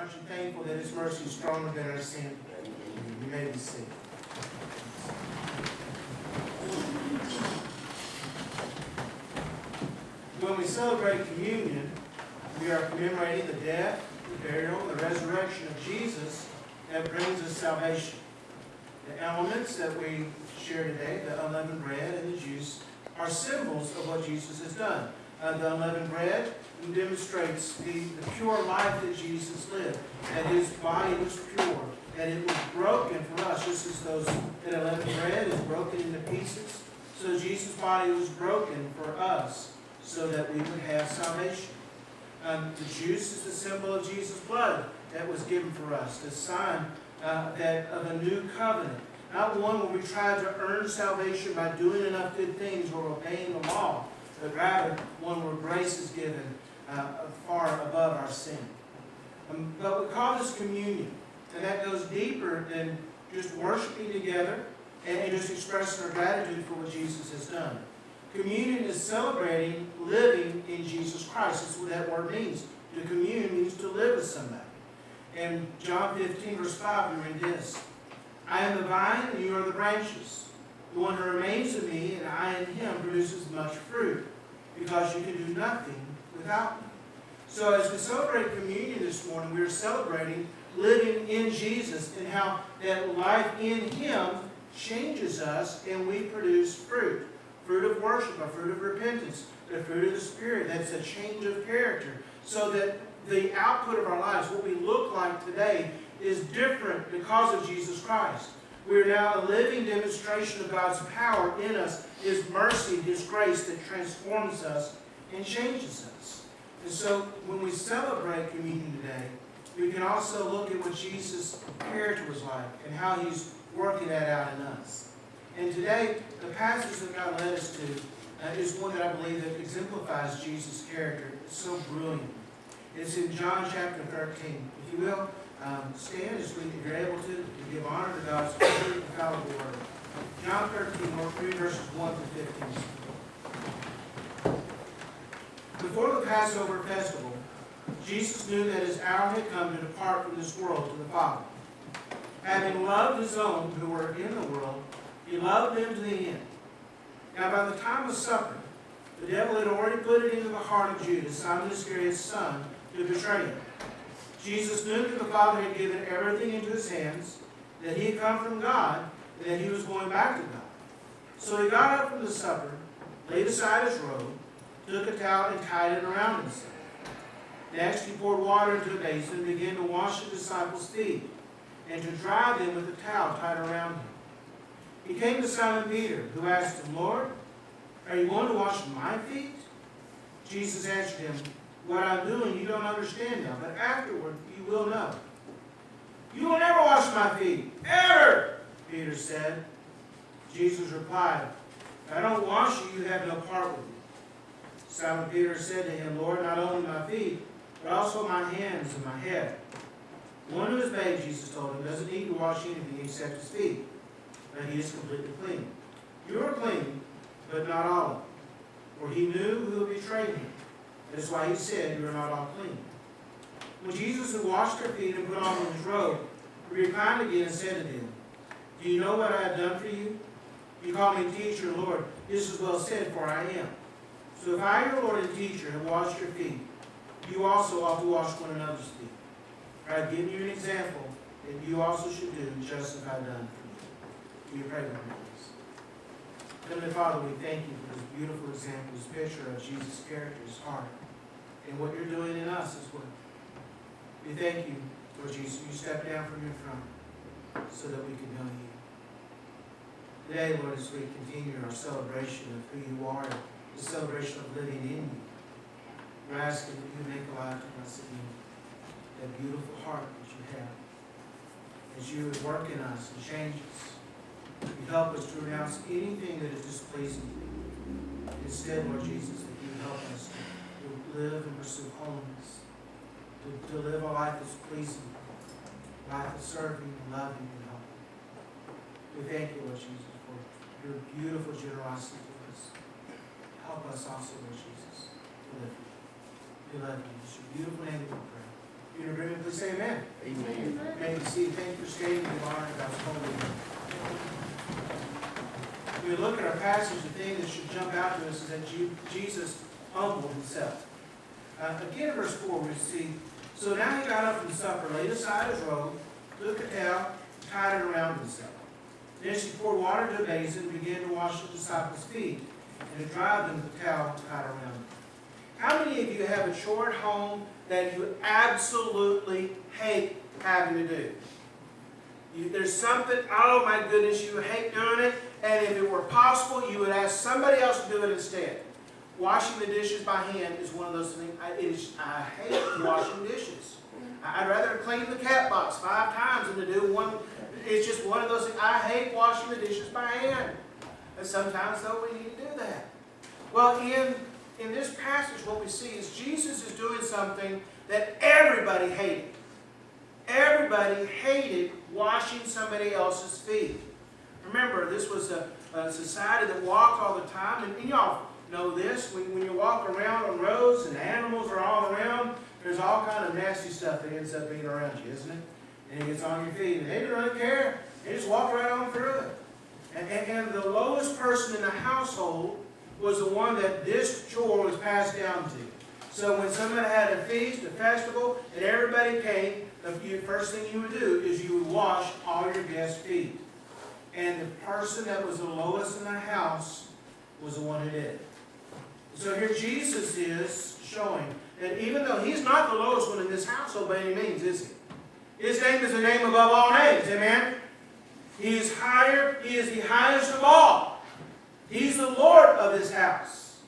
Aren't you thankful that His mercy is stronger than our sin? You may be seated. When we celebrate communion, we are commemorating the death, the burial, and the resurrection of Jesus that brings us salvation. The elements that we share today, the unleavened bread and the juice, are symbols of what Jesus has done. The unleavened bread demonstrates the pure life that Jesus lived, that His body was pure, that it was broken for us, just as that unleavened bread is broken into pieces. So Jesus' body was broken for us so that we would have salvation. The juice is the symbol of Jesus' blood that was given for us, the sign that of a new covenant. Not one where we try to earn salvation by doing enough good things or obeying the law, but rather one where grace is given far above our sin. But we call this communion, and that goes deeper than just worshiping together and just expressing our gratitude for what Jesus has done. Communion is celebrating living in Jesus Christ. That's what that word means. To commune means to live with somebody. In John 15, verse 5, we read this: I am the vine, and you are the branches. The one who remains in me, and I in him, produces much fruit, because you can do nothing without me. So as we celebrate communion this morning, we are celebrating living in Jesus and how that life in Him changes us and we produce fruit. Fruit of worship, a fruit of repentance, the fruit of the Spirit. That's a change of character. So that the output of our lives, what we look like today, is different because of Jesus Christ. We are now a living demonstration of God's power in us, His mercy, His grace that transforms us and changes us. And so when we celebrate communion today, we can also look at what Jesus' character was like and how He's working that out in us. And today, the passage that God led us to is one that I believe that exemplifies Jesus' character. It's so brilliant. It's in John chapter 13. If you will, stand as if you're able to give honor to God's holy and infallible word. John 13, we'll read verses 1 to 15. Before the Passover festival, Jesus knew that His hour had come to depart from this world to the Father. Having loved His own who were in the world, He loved them to the end. Now by the time of supper, the devil had already put it into the heart of Judas, Simon Iscariot's son, to betray Him. Jesus knew that the Father had given everything into His hands, that He had come from God, and that He was going back to God. So He got up from the supper, laid aside His robe, took a towel and tied it around Himself. Next He poured water into a basin and began to wash the disciples' feet, and to dry them with a towel tied around Him. He came to Simon Peter, who asked Him, Lord, are you going to wash my feet? Jesus answered him, what I'm doing you don't understand now, but afterward you will know. You will never wash my feet, ever, Peter said. Jesus replied, if I don't wash you, you have no part with me. Simon Peter said to Him, Lord, not only my feet, but also my hands and my head. The one who is bathed, Jesus told him, doesn't need to wash anything except his feet, but he is completely clean. You are clean, but not all of them. For He knew who would betray Him. That's why He said, you are not all clean. When Jesus had washed their feet and put on His robe, He reclined again and said to them, do you know what I have done for you? You call me teacher and Lord. This is well said, for I am. So if I, your Lord and teacher, have washed your feet, you also ought to wash one another's feet. For I have given you an example that you also should do just as I have done for you. Will you pray with me, please? Heavenly Father, we thank you for this beautiful example, this picture of Jesus' character, His heart, and what you're doing in us as well. We thank you, Lord Jesus, you stepped down from your throne so that we could know you. Today, Lord, as we continue our celebration of who you are, the celebration of living in you, we're asking that you make alive to us again that beautiful heart that you have. As you work in us and change us, you help us to renounce anything that is displeasing to you. Instead, Lord Jesus, that you help us to live and pursue holiness, to live a life that's pleasing, a life that's serving and loving and helping. We thank you, Lord Jesus, for your beautiful generosity to us. Help us also, Lord Jesus, to live for you. We love you. It's your beautiful name that we pray. In agreement, please say amen. Amen. May we see, thank you for stating the honor of God's holy name. When we look at our passage, the thing that should jump out to us is that Jesus humbled himself. Again, in verse 4, we see, so now he got up from supper, laid aside his robe, took a towel, tied it around himself. Then she poured water into a basin and began to wash the disciples' feet, and to dry them with the towel tied around them. How many of you have a chore at home that you absolutely hate having to do? There's something, oh my goodness, you hate doing it, and if it were possible, you would ask somebody else to do it instead. Washing the dishes by hand is one of those things. I hate washing dishes. I'd rather clean the cat box 5 times than to do one. It's just one of those things. I hate washing the dishes by hand. And sometimes, though, we need to do that. Well, in this passage, what we see is Jesus is doing something that everybody hated. Everybody hated washing somebody else's feet. Remember, this was a society that walked all the time. And y'all know this. When you walk around on roads and animals are all around, there's all kind of nasty stuff that ends up being around you, isn't it? And it gets on your feet. And they don't really care. They just walk right on through it. And the lowest person in the household was the one that this chore was passed down to. So when somebody had a feast, a festival, and everybody came, the first thing you would do is you would wash all your guests' feet. And the person that was the lowest in the house was the one who did it. So here Jesus is showing that even though he's not the lowest one in this household by any means, is he? His name is the name above all names. Amen? He is higher. He is the highest of all. He's the Lord of this house.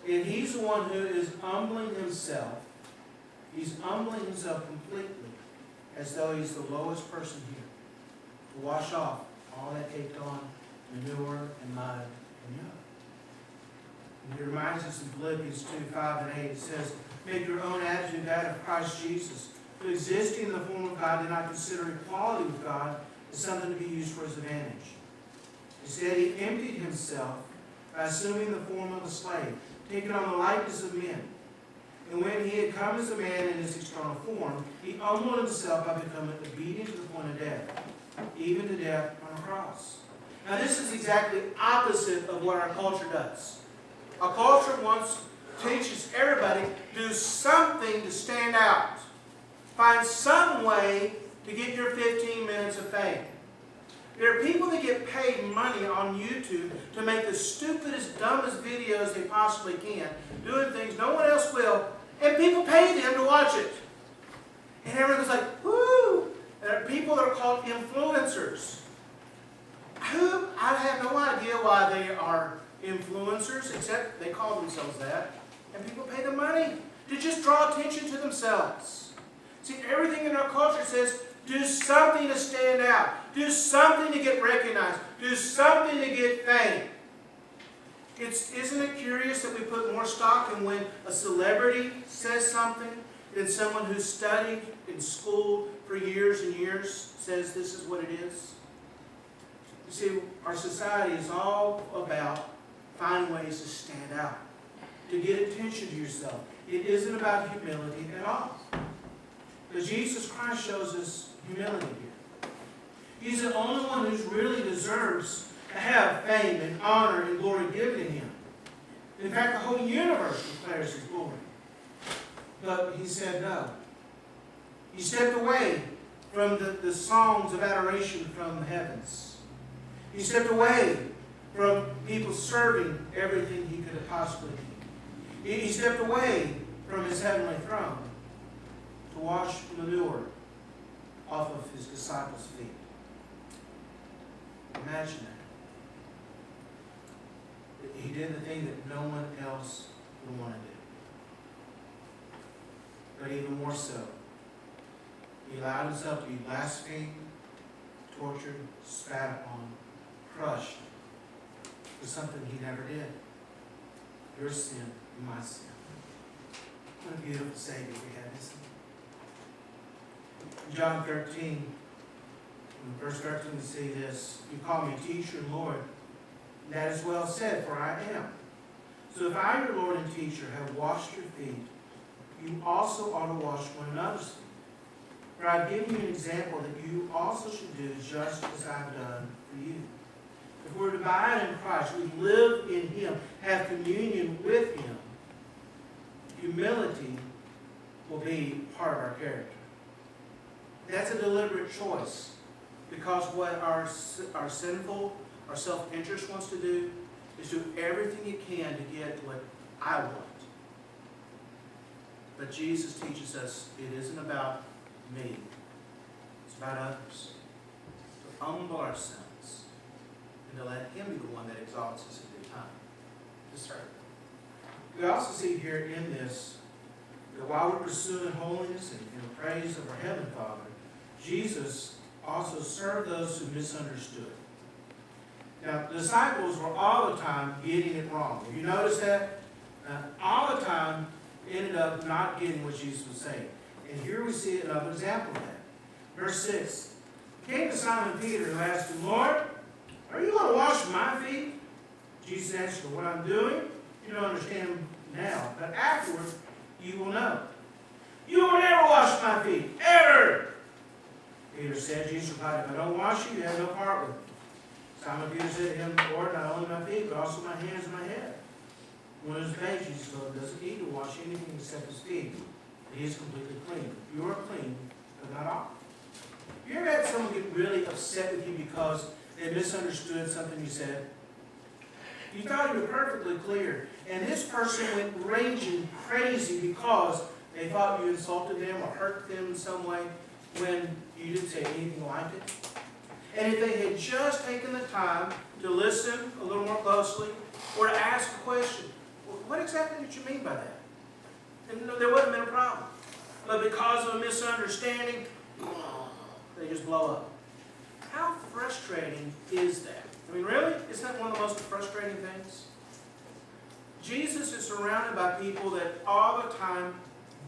And he's the one who is humbling himself. He's humbling himself completely as though he's the lowest person here. To wash off all that caked on manure and mud and yuck. And he reminds us in Philippians 2:5 and 8. It says, make your own attitude that of Christ Jesus, who existing in the form of God did not consider equality with God as something to be used for his advantage. Instead, he emptied himself by assuming the form of a slave, taking on the likeness of men. And when he had come as a man in his external form, he humbled himself by becoming obedient to the point of death, even to death on a cross. Now this is exactly opposite of what our culture does. Our culture teaches everybody, do something to stand out. Find some way to get your 15 minutes of fame. There are people that get paid money on YouTube to make the stupidest, dumbest videos they possibly can, doing things no one else will, and people pay them to watch it. And everyone's like, woo! There are people that are called influencers. I have no idea why they are influencers, except they call themselves that. And people pay them money to just draw attention to themselves. See, everything in our culture says, do something to stand out. Do something to get recognized. Do something to get fame. Isn't it curious that we put more stock in when a celebrity says something than someone who studied in school for years and years says this is what it is? You see, our society is all about finding ways to stand out, to get attention to yourself. It isn't about humility at all. But Jesus Christ shows us humility here. He's the only one who really deserves to have fame and honor and glory given to him. In fact, the whole universe declares his glory. But he said no. He stepped away from the songs of adoration from the heavens. He stepped away from people serving everything he could have possibly need. He stepped away from his heavenly throne to wash manure off of his disciples' feet. Imagine that. He did the thing that no one else would want to do. But even more so, he allowed himself to be blasphemed, tortured, spat upon, crushed for something he never did. Your sin and my sin. What a beautiful Savior we have, isn't it? In John 13, in verse 13, we see this. You call me teacher and Lord. And that is well said, for I am. So if I, your Lord and teacher, have washed your feet, you also ought to wash one another's feet. For I've given you an example that you also should do just as I've done for you. If we're divided in Christ, we live in Him, have communion with Him, humility will be part of our character. That's a deliberate choice, because what our sinful, our self-interest wants to do is do everything it can to get what I want. But Jesus teaches us it isn't about me. It's about others. To humble ourselves and to let Him be the one that exalts us in due time. To serve. We also see here in this that while we're pursuing holiness and praise of our Heavenly Father, Jesus also served those who misunderstood. Now, the disciples were all the time getting it wrong. Have you noticed that? All the time ended up not getting what Jesus was saying. And here we see another example of that. Verse 6. He came to Simon Peter who asked him, Lord, are you going to wash my feet? Jesus answered, what I'm doing, you don't understand now, but afterward you will know. You will never wash my feet, ever. Peter said, Jesus replied, if I don't wash you, you have no part with me. Simon Peter said to him, Lord, not only my feet, but also my hands and my head. When it was bathed, Jesus told him, doesn't need to wash anything except his feet. He is completely clean. You are clean, but not all. You ever had someone get really upset with you because they misunderstood something you said? You thought you were perfectly clear, and this person went raging crazy because they thought you insulted them or hurt them in some way when you didn't say anything like it. And if they had just taken the time to listen a little more closely or to ask a question, well, what exactly did you mean by that? And there wouldn't have been a problem. But because of a misunderstanding, they just blow up. How frustrating is that? I mean, really? Isn't that one of the most frustrating things? Jesus is surrounded by people that all the time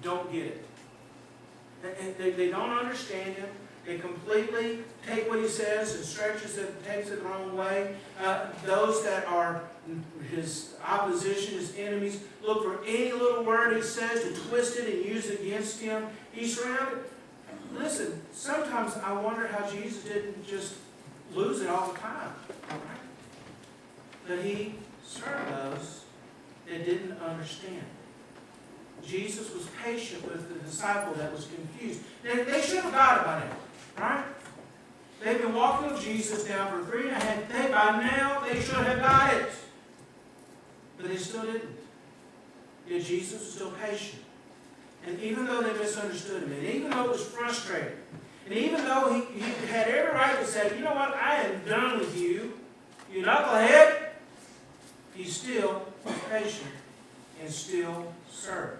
don't get it. And they don't understand Him. They completely take what He says and stretches it, takes it the wrong way. Those that are His opposition, His enemies, look for any little word He says to twist it and use it against Him. He's surrounded. Listen, sometimes I wonder how Jesus didn't just lose it all the time. Right? But He served those that didn't understand. Jesus was patient with the disciple that was confused. They should have got it by now, right? They've been walking with Jesus now for 3.5 days. By now, they should have got it. But they still didn't. Yet Jesus was still patient. And even though they misunderstood Him, and even though it was frustrating, and even though he had every right to say, you know what, I am done with you, you knucklehead, He still was patient and still served.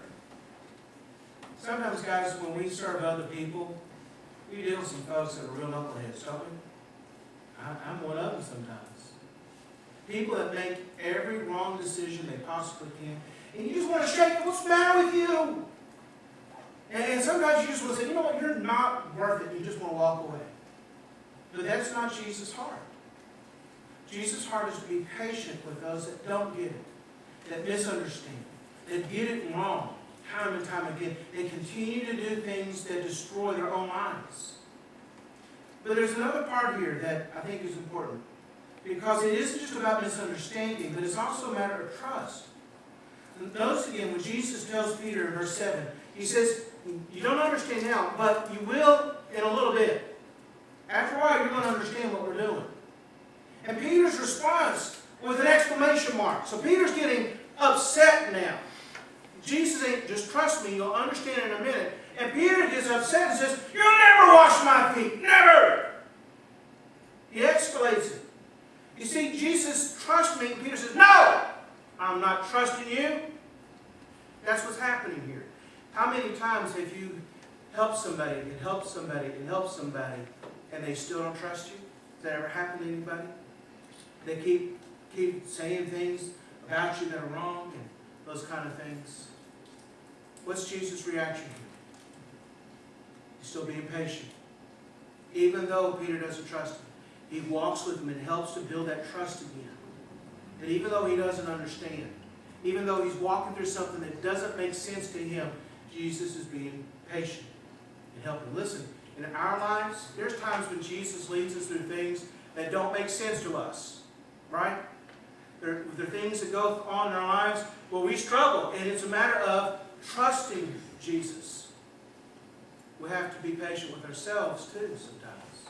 Sometimes, guys, when we serve other people, we deal with some folks that are real knuckleheads, don't we? I'm one of them sometimes. People that make every wrong decision they possibly can, and you just want to shake, what's the matter with you? And sometimes you just want to say, you know what, you're not worth it. You just want to walk away. But that's not Jesus' heart. Jesus' heart is to be patient with those that don't get it, that misunderstand, that get it wrong time and time again. They continue to do things that destroy their own lives. But there's another part here that I think is important, because it isn't just about misunderstanding, but it's also a matter of trust. Notice again when Jesus tells Peter in verse 7, He says, you don't understand now, but you will in a little bit. After a while, you're going to understand what we're doing. And Peter's response was an exclamation mark. So Peter's getting upset now. Jesus ain't, just trust me, you'll understand in a minute. And Peter gets upset and says, you'll never wash my feet. Never! He escalates it. You see, Jesus, trust me. Peter says, no! I'm not trusting you. That's what's happening here. How many times have you helped somebody and helped somebody and helped somebody and they still don't trust you? Has that ever happened to anybody? They keep saying things about you that are wrong and those kind of things. What's Jesus' reaction here? He's still being patient. Even though Peter doesn't trust him, he walks with him and helps to build that trust again. And even though he doesn't understand, even though he's walking through something that doesn't make sense to him, Jesus is being patient and helping. Listen, in our lives, there's times when Jesus leads us through things that don't make sense to us. Right? There are things that go on in our lives where we struggle, and it's a matter of trusting Jesus. We have to be patient with ourselves too sometimes.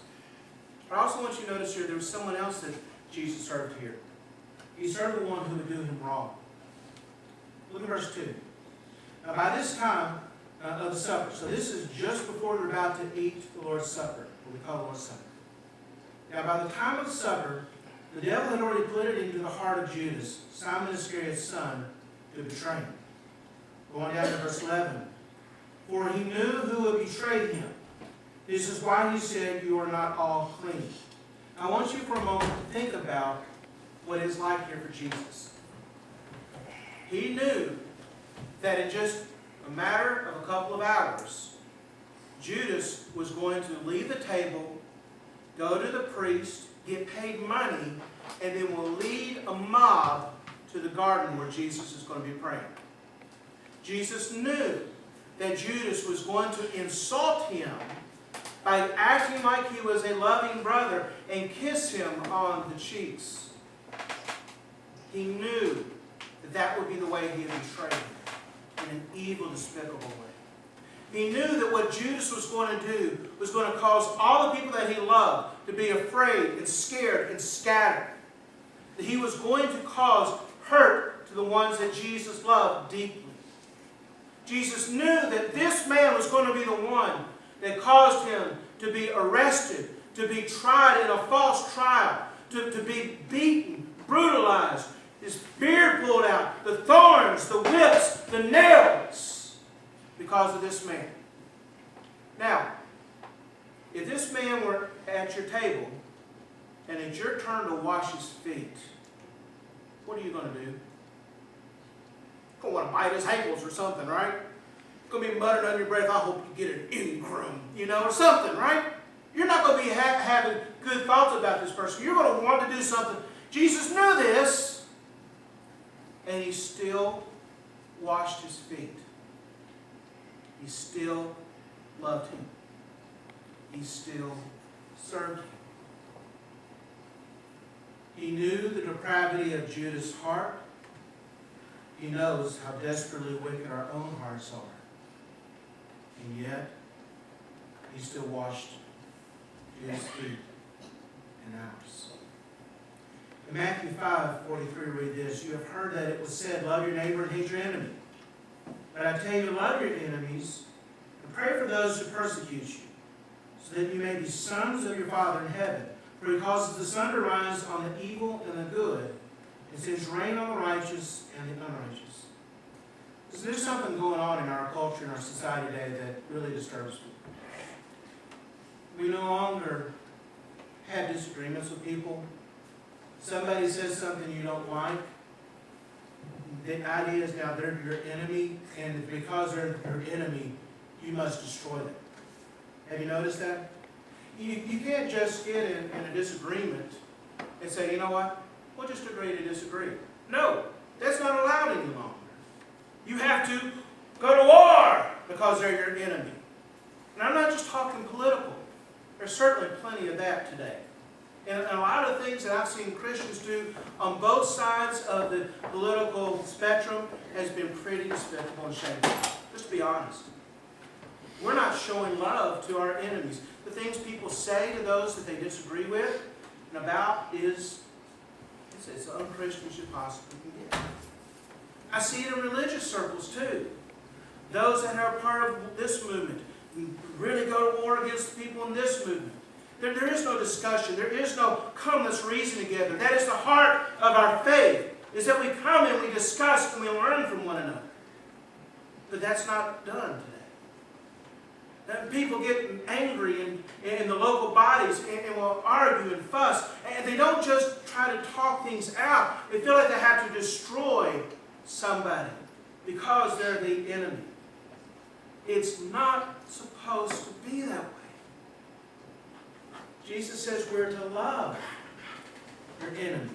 But I also want you to notice here there was someone else that Jesus served here. He served the one who would do him wrong. Look at verse 2. Now by this time of the supper, so this is just before they're about to eat the Lord's Supper, what we call the Lord's Supper. Now by the time of the supper, the devil had already put it into the heart of Judas, Simon Iscariot's son, to betray him. Going down to verse 11. For he knew who would betray him. This is why he said, you are not all clean. I want you for a moment to think about what it's like here for Jesus. He knew that in just a matter of a couple of hours, Judas was going to leave the table, go to the priest, get paid money, and then will lead a mob to the garden where Jesus is going to be praying. Jesus knew that Judas was going to insult him by acting like he was a loving brother and kiss him on the cheeks. He knew that that would be the way he would betray him, in an evil, despicable way. He knew that what Judas was going to do was going to cause all the people that he loved to be afraid and scared and scattered. That he was going to cause hurt to the ones that Jesus loved deeply. Jesus knew that this man was going to be the one that caused him to be arrested, to be tried in a false trial, to be beaten, brutalized, his beard pulled out, the thorns, the whips, the nails, because of this man. Now, if this man were at your table and it's your turn to wash his feet, what are you going to do? You're going to want to bite his ankles or something, right? You're going to be muttering under your breath, I hope you get an incrum, or something, right? You're not going to be having good thoughts about this person. You're going to want to do something. Jesus knew this, and he still washed his feet. He still loved him. He still served him. He knew the depravity of Judas' heart. He knows how desperately wicked our own hearts are. And yet, he still washed his feet and ours. In Matthew 5:43, read this. You have heard that it was said, love your neighbor and hate your enemy. But I tell you, love your enemies and pray for those who persecute you, so that you may be sons of your Father in heaven. For he causes the sun to rise on the evil and the good, and sends rain on the righteous and the unrighteous. So there's something going on in our culture and our society today that really disturbs me. We no longer have disagreements with people. Somebody says something you don't like. The idea is now they're your enemy, and because they're your enemy, you must destroy them. Have you noticed that? You can't just get in a disagreement and say, you know what, we'll just agree to disagree. No, that's not allowed any longer. You have to go to war because they're your enemy. And I'm not just talking political. There's certainly plenty of that today. And a lot of things that I've seen Christians do on both sides of the political spectrum has been pretty despicable and shameful. Just to be honest. We're not showing love to our enemies. The things people say to those that they disagree with and about is as unchristian as you possibly can get. I see it in religious circles too. Those that are part of this movement really go to war against the people in this movement. There is no discussion. There is no come, let's reason together. That is the heart of our faith, is that we come and we discuss and we learn from one another. But that's not done today. People get angry in the local bodies and will argue and fuss. And they don't just try to talk things out. They feel like they have to destroy somebody because they're the enemy. It's not supposed to be that way. Jesus says we're to love your enemy.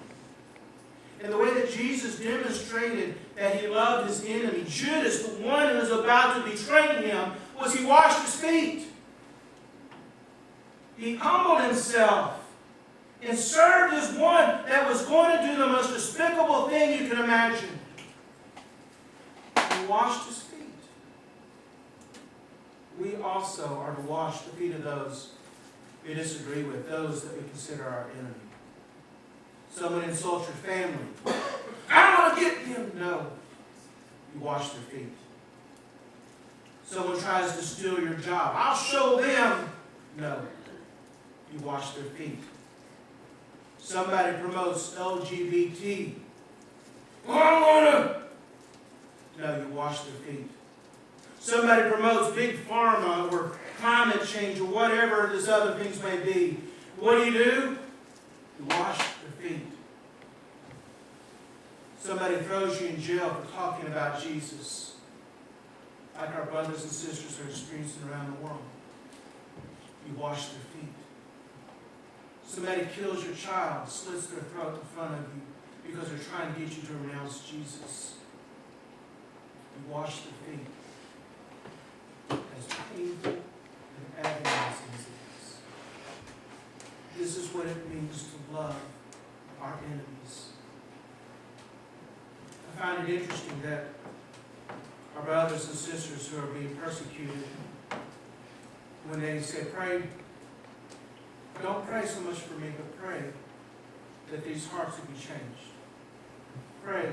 And the way that Jesus demonstrated that he loved his enemy, Judas, the one who was about to betray him, was he washed his feet. He humbled himself and served as one that was going to do the most despicable thing you can imagine. He washed his feet. We also are to wash the feet of those we disagree with, those that we consider our enemy. Someone insults your family. I want to get them. No. You wash their feet. Someone tries to steal your job. I'll show them. No. You wash their feet. Somebody promotes LGBT. Well, I want to. No, you wash their feet. Somebody promotes big pharma or climate change or whatever these other things may be. What do? You wash their feet. Somebody throws you in jail for talking about Jesus, like our brothers and sisters are experiencing around the world. You wash their feet. Somebody kills your child, slits their throat in front of you because they're trying to get you to renounce Jesus. You wash their feet. As painful and agonizing as it is. This is what it means to love our enemies. I find it interesting that our brothers and sisters who are being persecuted, when they say, pray, don't pray so much for me, but pray that these hearts will be changed. Pray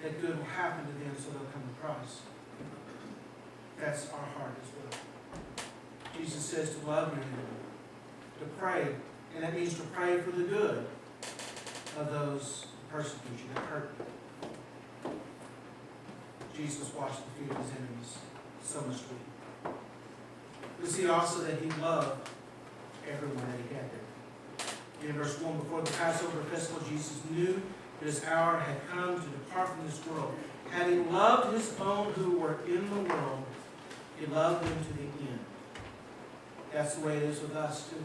that good will happen to them so they'll come to Christ. That's our heart as well. Jesus says to love your enemy, to pray, and that means to pray for the good of those who persecute you, that hurt you. Jesus washed the feet of his enemies so much sweet. We see also that he loved everyone that he had there. In verse 1, before the Passover festival, Jesus knew that his hour had come to depart from this world. Having loved his own who were in the world, he loved them to the end. That's the way it is with us too.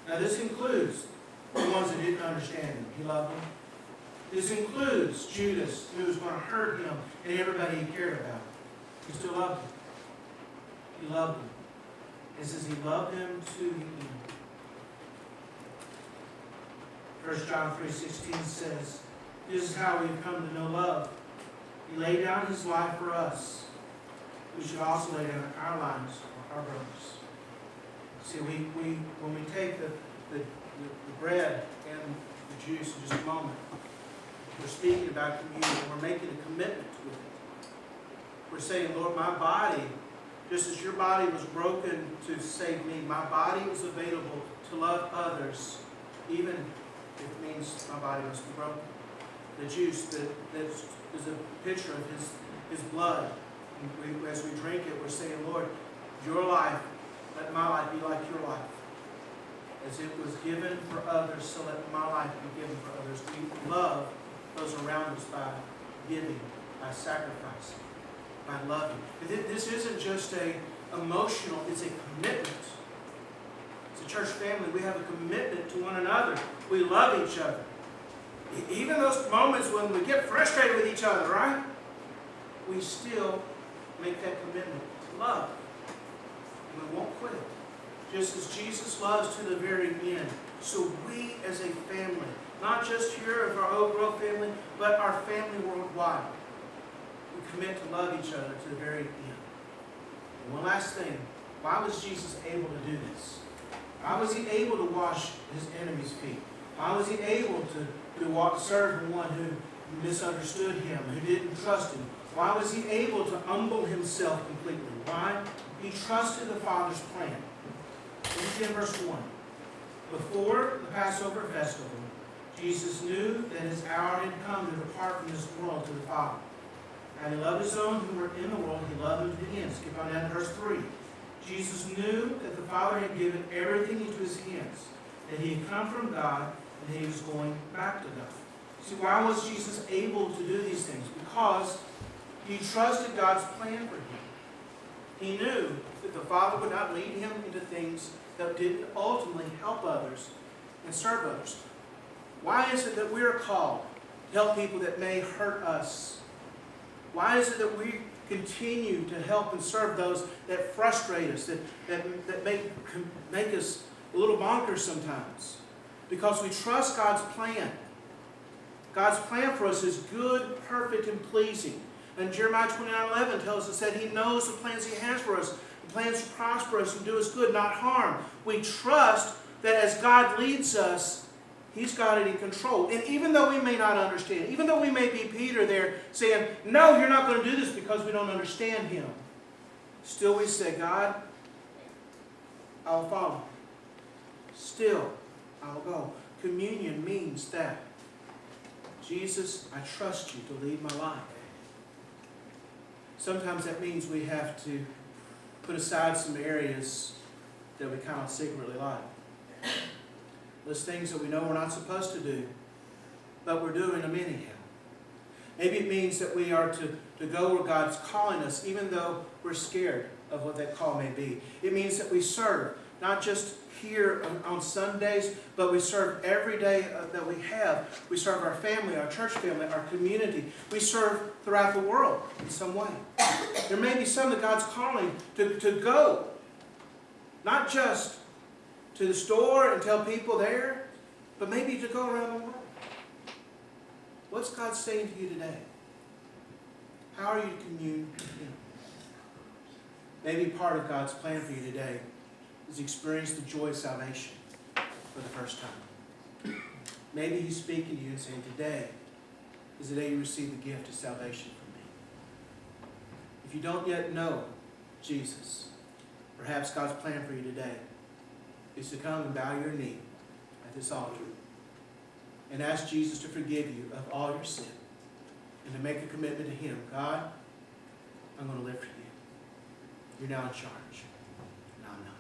Now this includes the ones that didn't understand him. He loved them. This includes Judas, who was going to hurt him, and everybody he cared about. He still loved them. He loved them. It says he loved them to the end. 1 John 3:16 says, this is how we've come to know love. He laid down his life for us. We should also lay down our lives for our brothers. See, when we take the bread and the juice in just a moment, we're speaking about communion, and we're making a commitment with it. We're saying, Lord, my body, just as your body was broken to save me, my body is available to love others, even if it means my body must be broken. The juice that is a picture of his blood. As we drink it, we're saying, Lord, your life, let my life be like your life. As it was given for others, so let my life be given for others. We love those around us by giving, by sacrificing, by loving. This isn't just an emotional, it's a commitment. As a church family, we have a commitment to one another. We love each other. Even those moments when we get frustrated with each other, right? We still make that commitment to love. And we won't quit. Just as Jesus loves to the very end. So we as a family, not just here of our Oak Grove family, but our family worldwide, we commit to love each other to the very end. And one last thing. Why was Jesus able to do this? Why was he able to wash his enemies' feet? Why was he able to serve the one who misunderstood him, who didn't trust him? Why was he able to humble himself completely? Why? He trusted the Father's plan. Look in verse 1. Before the Passover festival, Jesus knew that his hour had come to depart from this world to the Father. And he loved his own who were in the world, he loved them to the end. Skip on down to verse 3. Jesus knew that the Father had given everything into his hands, that he had come from God, and that he was going back to God. See, why was Jesus able to do these things? Because he trusted God's plan for him. He knew that the Father would not lead him into things that didn't ultimately help others and serve others. Why is it that we are called to help people that may hurt us? Why is it that we continue to help and serve those that frustrate us, that make us a little bonkers sometimes because we trust God's plan. God's plan for us is good, perfect, and pleasing. And Jeremiah 29:11 tells us that He knows the plans He has for us, the plans to prosper us and do us good, not harm. We trust that as God leads us, He's got it in control. And even though we may not understand, even though we may be Peter there saying, no, you're not going to do this because we don't understand Him, still we say, God, I'll follow. Still, I'll go. Communion means that. Jesus, I trust you to lead my life. Sometimes that means we have to put aside some areas that we kind of secretly like. Those things that we know we're not supposed to do, but we're doing them anyhow. Maybe it means that we are to go where God's calling us, even though we're scared of what that call may be. It means that we serve, not just here on Sundays, but we serve every day that we have. We serve our family, our church family, our community. We serve throughout the world in some way. There may be some that God's calling to go, not just to the store and tell people there, but maybe to go around the world. What's God saying to you today? How are you to commune with Him? Maybe part of God's plan for you today is experience the joy of salvation for the first time. Maybe He's speaking to you and saying, today is the day you receive the gift of salvation from me. If you don't yet know Jesus, perhaps God's plan for you today is to come and bow your knee at this altar and ask Jesus to forgive you of all your sin and to make a commitment to Him. God, I'm going to live for you. You're now in charge, and I'm not.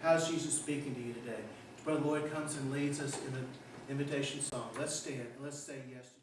How's Jesus speaking to you today? Brother Lloyd comes and leads us in an invitation song. Let's stand and let's say yes to Jesus.